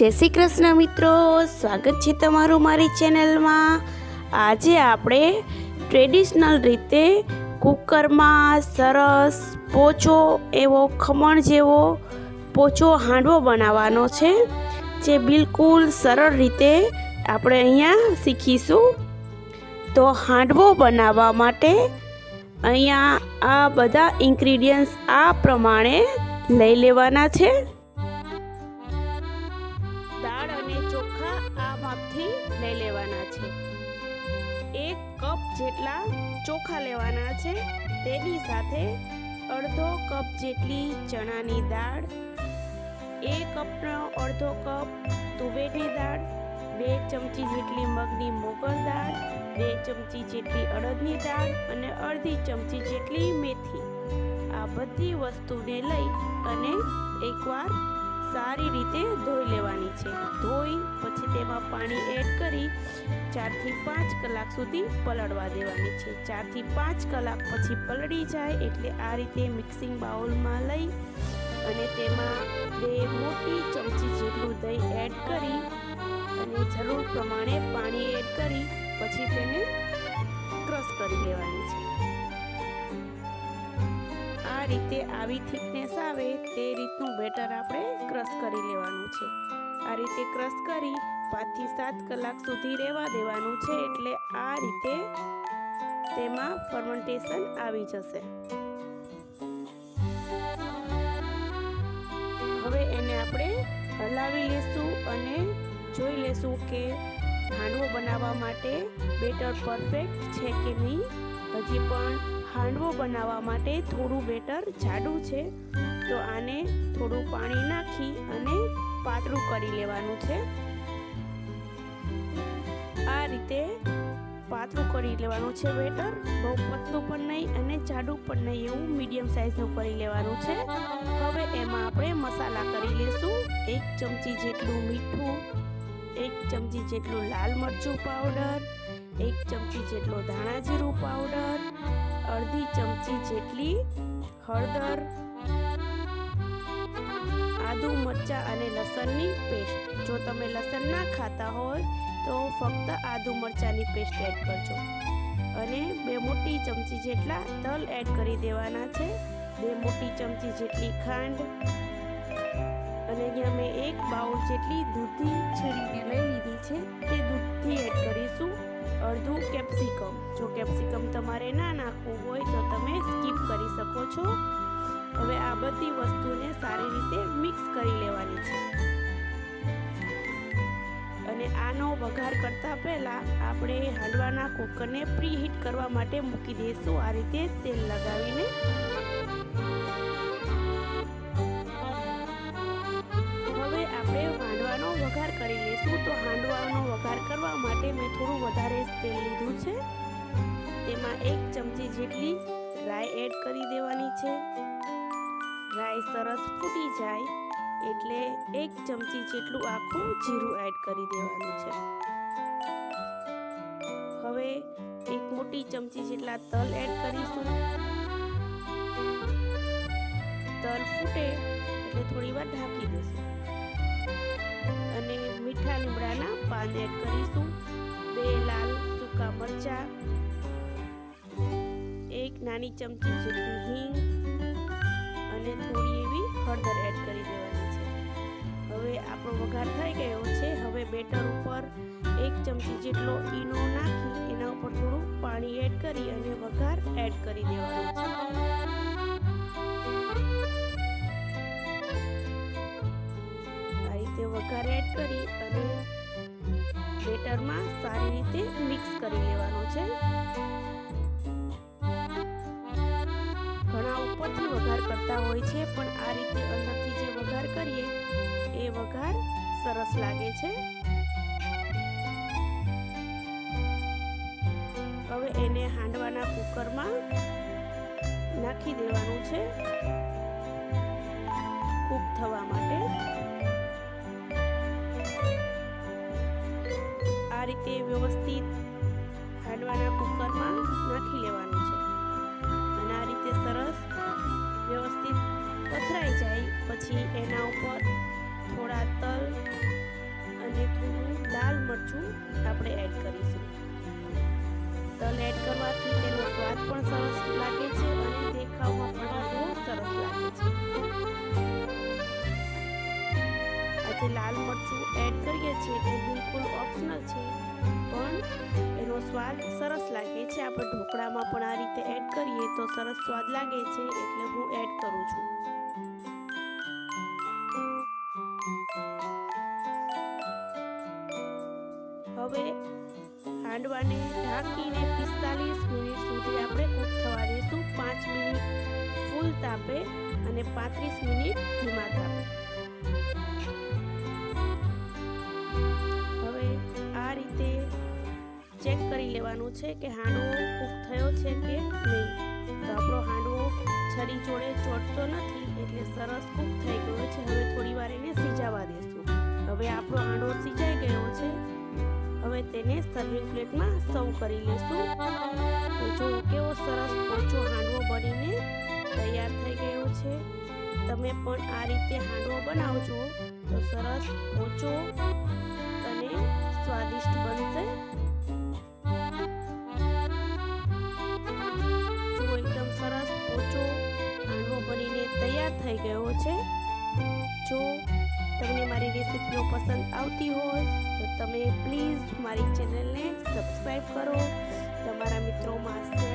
जय श्री कृष्ण मित्रों, स्वागत है तमारू मारी चेनल में। आज आपणे ट्रेडिशनल रीते कुकर में सरस पोचो एवो खमण जेवो पोचो हांडवो बनाववानो छे, जे बिल्कुल सरल रीते आपणे अहींया शीखीशुं। तो हांडवो बनाववा माटे अहींया आ बधा इन्ग्रीडियंट्स आ प्रमाणे लई लेवाना छे। दाळ अने चोखा आ मापथी लई लेवाना छे। 1 कप जेटला चोखा लेवाना छे, तेनी साथे अर्धो कप जेटली चणानी दाळ, 1 कपनो अर्धो कप तुवेરની દાળ, 2 ચમચી જેટલી મગની મોગર દાળ, 2 ચમચી જેટલી અડદની દાળ અને અડધી ચમચી જેટલી મેથી। આ બધી વસ્તુને લઈ અને એકવાર સારી રીતે ધોઈ લેવાની છે। ધોઈ પછી તેમાં પાણી એડ કરી 4 થી 5 કલાક સુધી પલળવા દેવાની છે। 4 થી 5 કલાક પછી પલળી જાય એટલે આ રીતે મિક્સિંગ બાઉલમાં લઈ અને તેમાં 2 મોટી ચમચી જેટલું દહીં એડ કરી અને જરૂર પ્રમાણે પાણી એડ કરી પછી તેને ક્રશ કરી લેવાની છે। આ રીતે આવી થિકનેસ આવે તે રીતનું બેટર આપણે ક્રશ કરી લેવાનું છે। આ રીતે ક્રશ કરી 5 થી 7 કલાક સુધી રહેવા દેવાનું છે એટલે આ રીતે તેમાં ફર્મેન્ટેશન આવી જશે। હવે એને આપણે હલાવી લેશું અને જોઈ લેશું કે હાંડવો બનાવવા માટે બેટર પરફેક્ટ છે કે નહીં। હજી પણ હાંડવો બનાવવા માટે થોડું બેટર જાડું છે, તો આને થોડું પાણી નાખી અને પાતળું કરી લેવાનું છે। આ રીતે પાતળું કરી લેવાનું છે બેટર, બહુ પતલું પણ નહીં અને જાડું પણ નહીં, એવું મીડિયમ સાઇઝનું કરી લેવાનું છે। હવે એમાં આપણે મસાલા કરી લેશું। 1 ચમચી જેટલું મીઠું, 1 ચમચી જેટલું લાલ મરચું પાવડર, 1 ચમચી જેટલો ધાણા જીરું પાવડર, અડધી ચમચી જેટલી હળદર, આદુ મરચાં અને લસણની પેસ્ટ। જો તમે લસણ ના ખાતા હોય તો ફક્ત આદુ મરચાંની પેસ્ટ એડ કરજો અને 2 મોટી ચમચી જેટલા તલ એડ કરી દેવાના છે, 2 મોટી ચમચી જેટલી ખાંડ અને અહીંયા મેં 1 બાઉલ જેટલી દૂધી છીણીને લઈ લીધી છે, તે દૂધથી એડ કરીશું। અડધું કેપ્સિકમ, જો કેપ્સિકમ તમારે ના નાખવું હોય તો તમે સ્કીપ કરી શકો છો। હવે આ બધી વસ્તુને સારી રીતે મિક્સ કરી લેવાની છે અને આનો વઘાર કરતા પહેલા આપણે હાંડવાના કુકરને પ્રીહીટ કરવા માટે મૂકી દઈશું આ રીતે તેલ લગાવીને। હવે આપણે હાંડવાનો વઘાર કરી લઈશું। તો હાંડવાનો વઘાર કરવા માટે મેં થોડું વધારે તેલ લીધું છે, તેમાં 1 ચમચી જેટલી રાઈ એડ કરી દેવાની છે। રાઈ સરસ ફૂટી જાય એટલે 1 ચમચી જેટલું આખું જીરું એડ કરી દેવાનું છે। હવે 1 મોટી ચમચી જેટલા તલ એડ કરીશું। તલ ફૂટે એટલે થોડી વાર ઢાંકી દઈશું અને મીઠા લીમડાના પાન એડ કરીશું, 2 લાલ સૂકા મરચાં, 1 નાની ચમચી જેટલી હિંગ અને થોડી એવી હળદર એડ કરી દેવાની છે। હવે આપણો વઘાર થઈ ગયો છે। હવે બેટર ઉપર 1 ચમચી જેટલો ઈનો નાખી એના ઉપર થોડું પાણી એડ કરી અને વઘાર એડ કરી દેવાનો છે। આ રીતે વઘાર એડ કરી અને બેટરમાં સારી રીતે મિક્સ કરી લેવાનો છે। ઘણા ઉપરથી વઘાર કરતા હોય છે, પણ આ રીતે અંદરથી જે વઘાર કરીએ એ વઘાર સરસ લાગે છે। હવે એને હાંડવાના કુકરમાં નાખી દેવાનું છે કૂક થવા માટે। આ રીતે વ્યવસ્થિત હાંડવાના કુકરમાં નાખી લેવાનું છે અને આ રીતે સરસ વ્યવસ્થિત પથરાઈ જાય પછી એના ઉપર થોડા તલ જે લાલ મરચું એડ કરીએ છીએ તે બિલકુલ ઓપ્શનલ છે, પણ એનો સ્વાદ સરસ લાગે છે. આપણે ઢોકળામાં પણ આ રીતે એડ કરીએ તો સરસ સ્વાદ લાગે છે, એટલે હું એડ કરું છું. હવે હાંડવાને ઢાંકીને 45 મિનિટ સુધી આપણે કૂક થવા દઈશું. 5 મિનિટ ફૂલ તાપે અને 35 મિનિટ ધીમા તાપે. હવે આ રીતે ચેક કરી લેવાનું છે કે હાંડવો કૂક થયો છે કે નહીં. તો આપણો હાંડવો છરી જોડે ચોટતો નથી, એટલે સરસ કૂક થઈ ગયો છે. હવે થોડી વાર એને સિજાવા દેશું. હવે આપણો હાંડવો સિજાઈ ગયો છે. હવે તેને સર્વિંગ પ્લેટમાં સર્વ કરી લેશું. તો જો કેવો સરસ પોચો હાંડવો બનીને તૈયાર થઈ ગયો છે. તમે પણ આ રીતે હાંડવો બનાવજો તો સરસ પોચો અને સ્વાદિષ્ટ બનશે. જો એકદમ સરસ પોચો હાંડવો બનીને તૈયાર થઈ ગયો છે. જો તમને મારી રેસીપીઓ પસંદ આવતી હોય તો તમે પ્લીઝ મારી ચેનલને સબસ્ક્રાઈબ કરો, તમારા મિત્રોમાં શેર